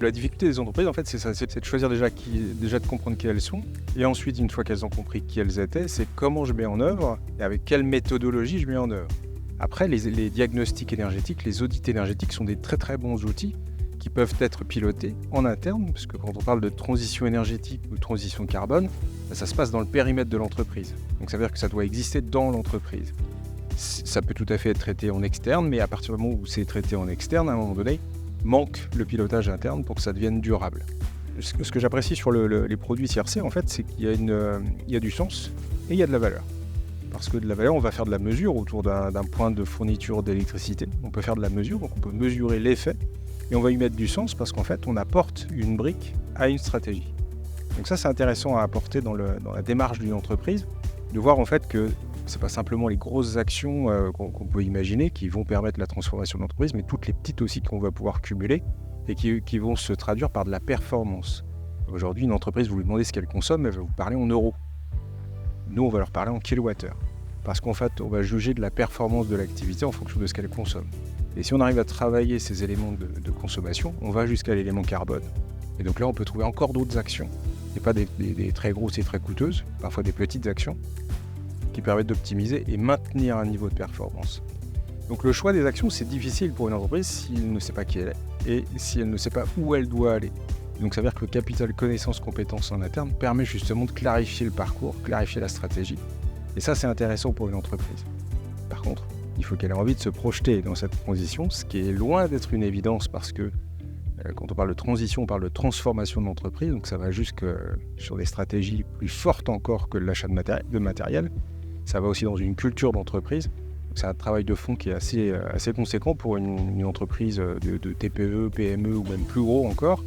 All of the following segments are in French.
la difficulté des entreprises, en fait, c'est ça, c'est de choisir déjà de comprendre qui elles sont, et ensuite, une fois qu'elles ont compris qui elles étaient, c'est comment je mets en œuvre, et avec quelle méthodologie je mets en œuvre. Après, les diagnostics énergétiques, les audits énergétiques sont des très très bons outils qui peuvent être pilotés en interne, parce que quand on parle de transition énergétique ou de transition carbone, ça se passe dans le périmètre de l'entreprise. Donc ça veut dire que ça doit exister dans l'entreprise. Ça peut tout à fait être traité en externe, mais à partir du moment où c'est traité en externe, à un moment donné, manque le pilotage interne pour que ça devienne durable. Ce que j'apprécie sur les produits CRC, en fait, c'est qu'il y a du sens et il y a de la valeur. Parce que de la valeur, on va faire de la mesure autour d'un point de fourniture d'électricité. On peut faire de la mesure, donc on peut mesurer l'effet, et on va y mettre du sens parce qu'en fait, on apporte une brique à une stratégie. Donc ça, c'est intéressant à apporter dans la démarche d'une entreprise, de voir en fait que c'est pas simplement les grosses actions qu'on peut imaginer qui vont permettre la transformation de l'entreprise, mais toutes les petites aussi qu'on va pouvoir cumuler et qui vont se traduire par de la performance. Aujourd'hui, une entreprise, vous lui demandez ce qu'elle consomme, elle va vous parler en euros. Nous, on va leur parler en kilowattheures. Parce qu'en fait, on va juger de la performance de l'activité en fonction de ce qu'elle consomme. Et si on arrive à travailler ces éléments de consommation, on va jusqu'à l'élément carbone. Et donc là, on peut trouver encore d'autres actions. Et pas des très grosses et très coûteuses, parfois des petites actions, qui permettent d'optimiser et maintenir un niveau de performance. Donc le choix des actions, c'est difficile pour une entreprise si elle ne sait pas qui elle est et si elle ne sait pas où elle doit aller. Donc ça veut dire que le capital connaissance compétences en interne permet justement de clarifier le parcours, clarifier la stratégie. Et ça, c'est intéressant pour une entreprise. Par contre, il faut qu'elle ait envie de se projeter dans cette transition, ce qui est loin d'être une évidence parce que quand on parle de transition, on parle de transformation de l'entreprise, donc ça va jusque sur des stratégies plus fortes encore que l'achat de matériel. Ça va aussi dans une culture d'entreprise. Donc c'est un travail de fond qui est assez conséquent pour une entreprise de TPE, PME ou même plus gros encore.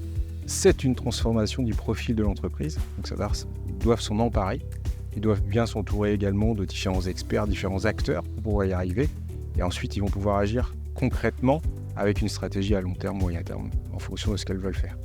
C'est une transformation du profil de l'entreprise. Donc ils doivent s'en emparer. Ils doivent bien s'entourer également de différents experts, différents acteurs pour pouvoir y arriver. Et ensuite, ils vont pouvoir agir concrètement avec une stratégie à long terme, moyen terme, en fonction de ce qu'elles veulent faire.